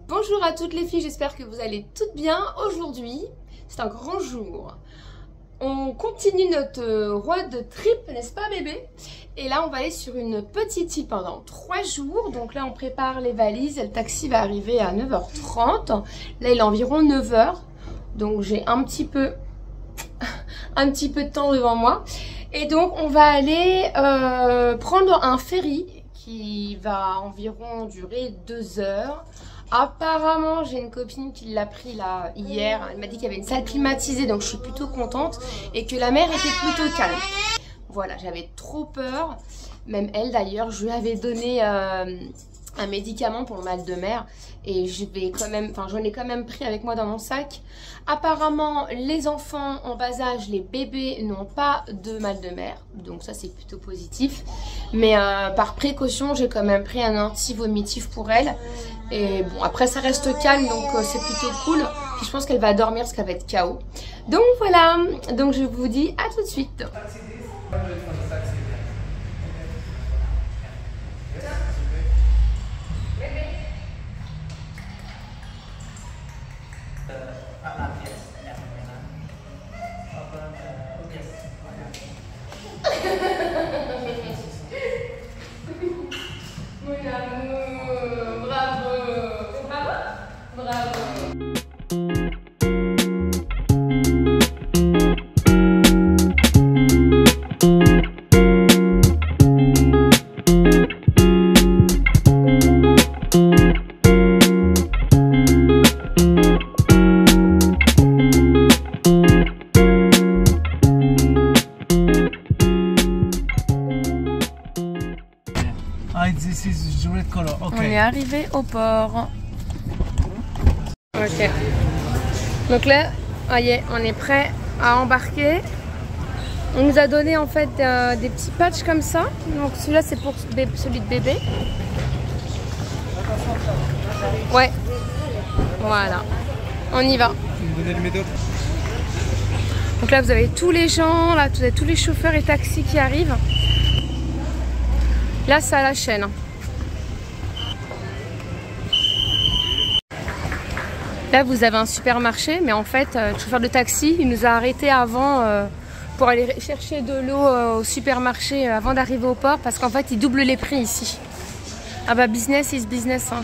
Bonjour à toutes les filles, j'espère que vous allez toutes bien. Aujourd'hui, c'est un grand jour. On continue notre road trip, n'est-ce pas bébé? Et là, on va aller sur une petite île pendant 3 jours. Donc là, on prépare les valises. Le taxi va arriver à 9h30. Là, il est environ 9h. Donc j'ai un petit peu de temps devant moi. Et donc, on va aller prendre un ferry qui va environ durer 2 heures. Apparemment, j'ai une copine qui l'a pris là hier. Elle m'a dit qu'il y avait une salle climatisée, donc je suis plutôt contente. Et que la mer était plutôt calme. Voilà, j'avais trop peur. Même elle d'ailleurs, je lui avais donné un médicament pour le mal de mer. Et j'en ai quand même pris avec moi dans mon sac. Apparemment, les enfants en bas âge, les bébés n'ont pas de mal de mer. Donc ça, c'est plutôt positif. Mais par précaution, j'ai quand même pris un anti-vomitif pour elle. Et bon, après, ça reste calme, donc c'est plutôt cool. Puis je pense qu'elle va dormir parce qu'elle va être KO. Donc voilà, donc je vous dis à tout de suite. On est arrivé au port. Ok. Donc là, voyez, on est prêt à embarquer. On nous a donné en fait des petits patchs comme ça. Donc celui-là c'est pour celui de bébé. Ouais. Voilà. On y va. Donc là vous avez tous les gens, là vous avez tous les chauffeurs et taxis qui arrivent. Là c'est à la chaîne. Là vous avez un supermarché, mais en fait le chauffeur de taxi il nous a arrêtés avant pour aller chercher de l'eau au supermarché avant d'arriver au port, parce qu'en fait il double les prix ici. Ah bah business is business hein.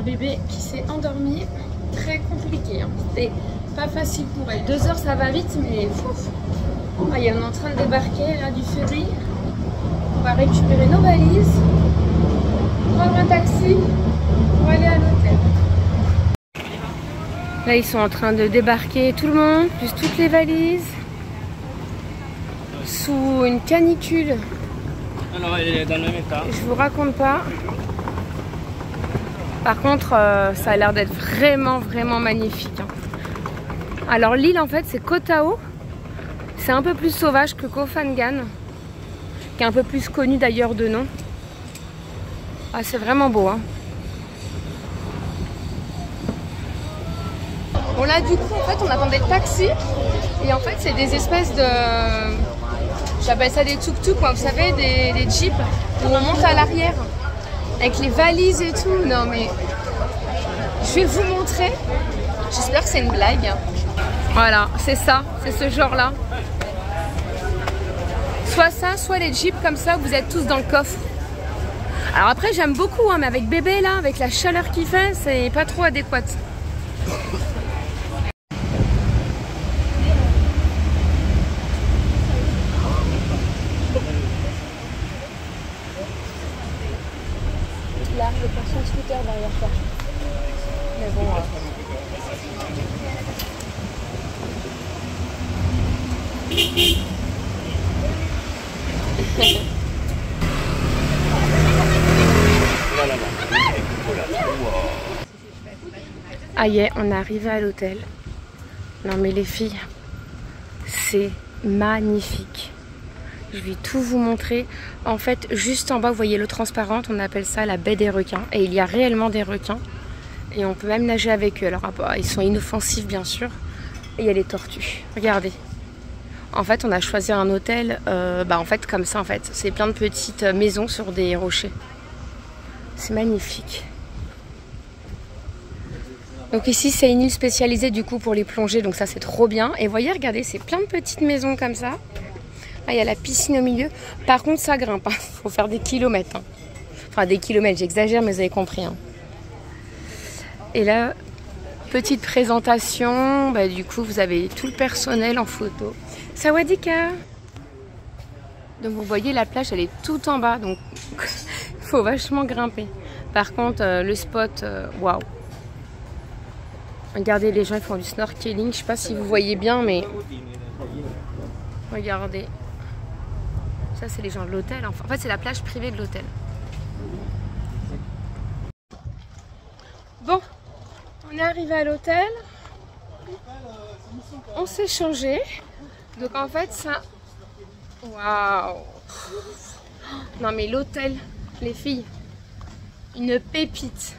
Bébé qui s'est endormi, très compliqué hein. C'était pas facile pour elle. 2 heures ça va vite, mais fouf. Ah, on est en train de débarquer là du ferry. On va récupérer nos valises, prendre un taxi pour aller à l'hôtel. Là ils sont en train de débarquer tout le monde, plus toutes les valises, sous une canicule. Alors elle est dans le même état. Je vous raconte pas. Par contre, ça a l'air d'être vraiment magnifique. Alors l'île en fait c'est Koh Tao. C'est un peu plus sauvage que Koh Phangan, qui est un peu plus connu d'ailleurs de nom. Ah, c'est vraiment beau hein. Bon là du coup en fait on attendait le taxi et en fait c'est des espèces de... J'appelle ça des tuk-tuk, vous savez, des jeeps où on monte à l'arrière avec les valises et tout. Non mais je vais vous montrer. J'espère que c'est une blague. Voilà, c'est ça, c'est ce genre là. Soit ça, soit les jeeps comme ça, vous êtes tous dans le coffre. Alors après j'aime beaucoup, hein, mais avec bébé là, avec la chaleur qu'il fait, c'est pas trop adéquat. Là, je passe son scooter derrière toi. Mais bon... Ah y est, on est arrivé à l'hôtel. Non mais les filles, c'est magnifique. Je vais tout vous montrer. En fait, juste en bas, vous voyez l'eau transparente, on appelle ça la baie des requins. Et il y a réellement des requins. Et on peut même nager avec eux. Alors, ils sont inoffensifs, bien sûr. Et il y a les tortues. Regardez. En fait, on a choisi un hôtel, en fait, comme ça, en fait. C'est plein de petites maisons sur des rochers. C'est magnifique. Donc ici, c'est une île spécialisée, du coup, pour les plongées. Donc ça, c'est trop bien. Et voyez, regardez, c'est plein de petites maisons comme ça. Là, il y a la piscine au milieu. Par contre, ça grimpe. Il faut faire des kilomètres. Hein. Enfin, des kilomètres, j'exagère, mais vous avez compris. Hein. Et là, petite présentation. Du coup, vous avez tout le personnel en photo. Sawadika. Donc, vous voyez, la plage, elle est tout en bas. Donc, il faut vachement grimper. Par contre, le spot, waouh. Regardez, les gens, ils font du snorkeling. Je ne sais pas si vous voyez bien, mais... Regardez. Ça, c'est les gens de l'hôtel. En fait, c'est la plage privée de l'hôtel. Bon, on est arrivé à l'hôtel. On s'est changé. Donc, en fait, ça... Waouh! Non, mais l'hôtel, les filles, une pépite.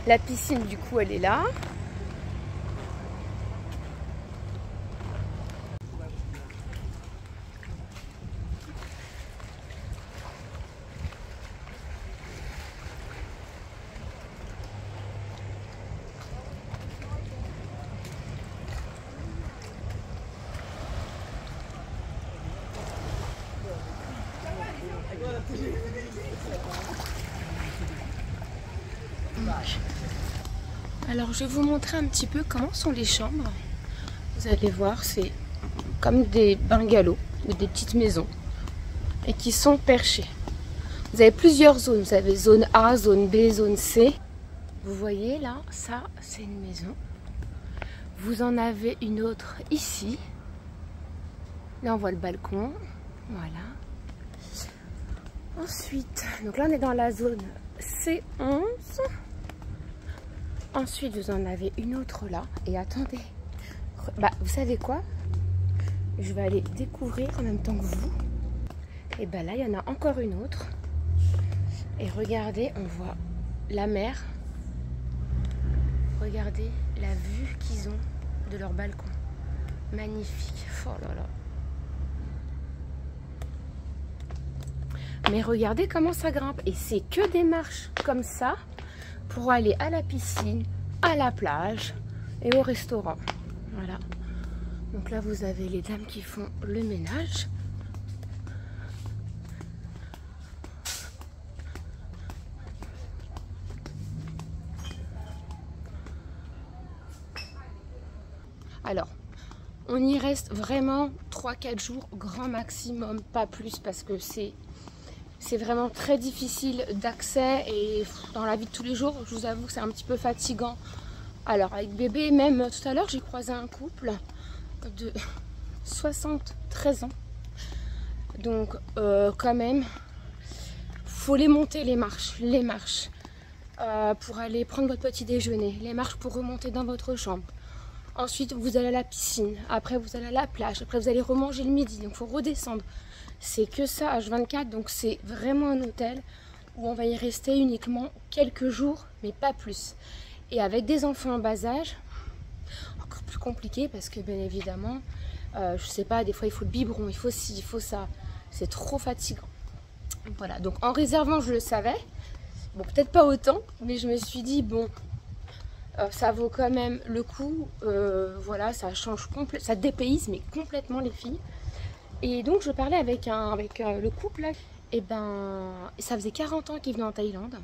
La piscine, du coup, elle est là. Alors je vais vous montrer un petit peu comment sont les chambres. Vous allez voir, c'est comme des bungalows ou des petites maisons et qui sont perchées. Vous avez plusieurs zones, vous avez zone A, zone B, zone C. Vous voyez là, ça c'est une maison. Vous en avez une autre ici. Là on voit le balcon, voilà. Ensuite, donc là on est dans la zone C11. Ensuite, vous en avez une autre là. Et attendez, vous savez quoi? Je vais aller découvrir en même temps que vous. Et là, il y en a encore une autre. Et regardez, on voit la mer. Regardez la vue qu'ils ont de leur balcon. Magnifique. Oh là là. Mais regardez comment ça grimpe. Et c'est que des marches comme ça pour aller à la piscine, à la plage et au restaurant. Voilà. Donc là, vous avez les dames qui font le ménage. Alors, on y reste vraiment 3-4 jours, grand maximum, pas plus, parce que c'est vraiment très difficile d'accès et dans la vie de tous les jours, je vous avoue que c'est un petit peu fatigant. Alors avec bébé, même tout à l'heure, j'ai croisé un couple de 73 ans. Donc quand même, faut les monter les marches pour aller prendre votre petit déjeuner, les marches pour remonter dans votre chambre. Ensuite, vous allez à la piscine, après vous allez à la plage, après vous allez remanger le midi, donc il faut redescendre. C'est que ça, H24, donc c'est vraiment un hôtel où on va y rester uniquement quelques jours, mais pas plus. Et avec des enfants en bas âge, encore plus compliqué parce que bien évidemment, je sais pas, des fois il faut le biberon, il faut ci, il faut ça. C'est trop fatigant. Voilà, donc en réservant, je le savais. Bon, peut-être pas autant, mais je me suis dit, bon, ça vaut quand même le coup. Voilà, ça change complètement, ça dépayse, mais complètement les filles. Et donc, je parlais avec le couple, là. Et ben, ça faisait 40 ans qu'ils venaient en Thaïlande.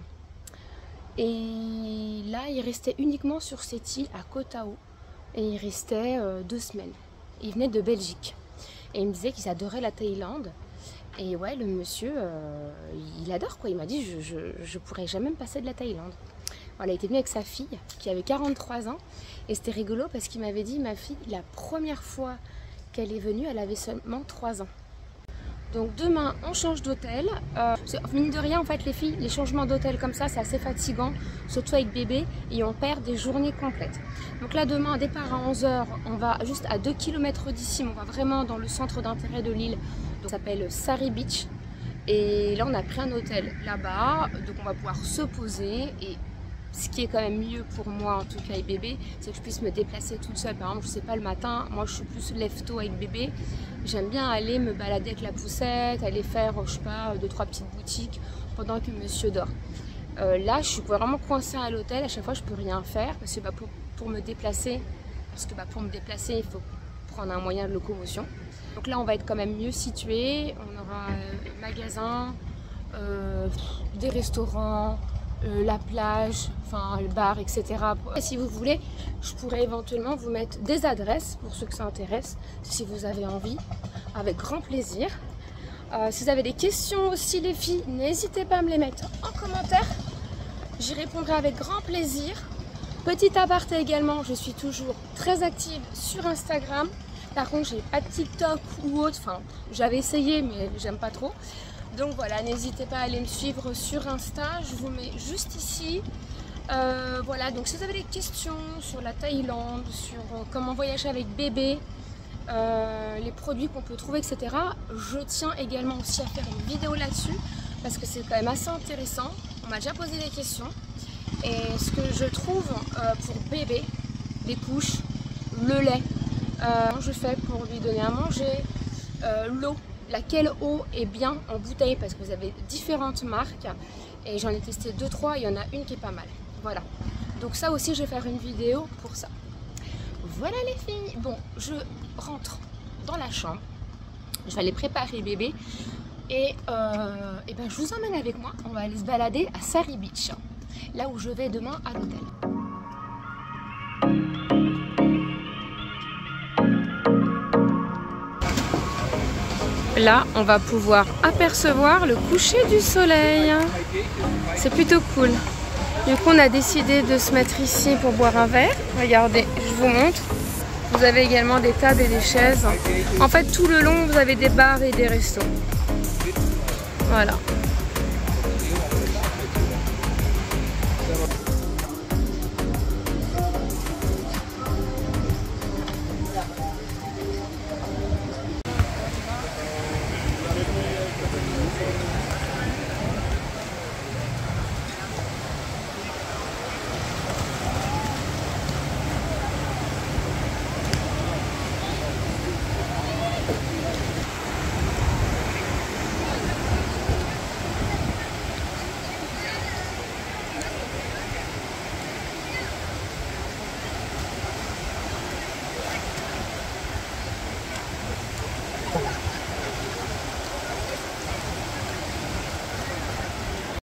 Et là, ils restaient uniquement sur cette île à Koh Tao. Et ils restaient 2 semaines. Ils venaient de Belgique. Et ils me disaient qu'ils adoraient la Thaïlande. Et ouais, le monsieur, il adore quoi. Il m'a dit, je pourrais jamais me passer de la Thaïlande. Voilà, il était venu avec sa fille, qui avait 43 ans. Et c'était rigolo parce qu'il m'avait dit, ma fille, la première fois qu'elle est venue, elle avait seulement 3 ans. Donc demain, on change d'hôtel. Mine de rien, en fait, les filles, les changements d'hôtel comme ça, c'est assez fatigant, surtout avec bébé, et on perd des journées complètes. Donc là, demain, un départ à 11 h, on va juste à 2 km d'ici, on va vraiment dans le centre d'intérêt de l'île. Ça s'appelle Sari Beach. Et là, on a pris un hôtel là-bas, donc on va pouvoir se poser. Et ce qui est quand même mieux pour moi, en tout cas avec bébé, c'est que je puisse me déplacer toute seule. Par exemple, je sais pas, le matin, moi je suis plus lève-tôt avec bébé. J'aime bien aller me balader avec la poussette, aller faire, je sais pas, 2-3 petites boutiques pendant que monsieur dort. Là, je suis vraiment coincée à l'hôtel. À chaque fois, je peux rien faire parce que pour me déplacer, il faut prendre un moyen de locomotion. Donc là, on va être quand même mieux situé. On aura magasin, des restaurants, la plage, enfin le bar, etc. Et si vous voulez, je pourrais éventuellement vous mettre des adresses pour ceux que ça intéresse, si vous avez envie, avec grand plaisir. Si vous avez des questions aussi les filles, n'hésitez pas à me les mettre en commentaire. J'y répondrai avec grand plaisir. Petit aparté également, je suis toujours très active sur Instagram. Par contre, j'ai pas de TikTok ou autre. Enfin, j'avais essayé, mais j'aime pas trop. Donc voilà, n'hésitez pas à aller me suivre sur Insta. Je vous mets juste ici. Voilà, donc si vous avez des questions sur la Thaïlande, sur comment voyager avec bébé, les produits qu'on peut trouver, etc. Je tiens également aussi à faire une vidéo là-dessus parce que c'est quand même assez intéressant. On m'a déjà posé des questions. Et ce que je trouve pour bébé, les couches, le lait, je fais pour lui donner à manger, l'eau, laquelle eau est bien en bouteille parce que vous avez différentes marques et j'en ai testé 2-3, il y en a une qui est pas mal. Voilà, donc ça aussi je vais faire une vidéo pour ça. Voilà les filles, bon, je rentre dans la chambre, je vais aller préparer bébé et ben, je vous emmène avec moi, on va aller se balader à Sari Beach, là où je vais demain à l'hôtel. Là, on va pouvoir apercevoir le coucher du soleil. C'est plutôt cool. Du coup, on a décidé de se mettre ici pour boire un verre. Regardez, je vous montre. Vous avez également des tables et des chaises. En fait, tout le long, vous avez des bars et des restos. Voilà.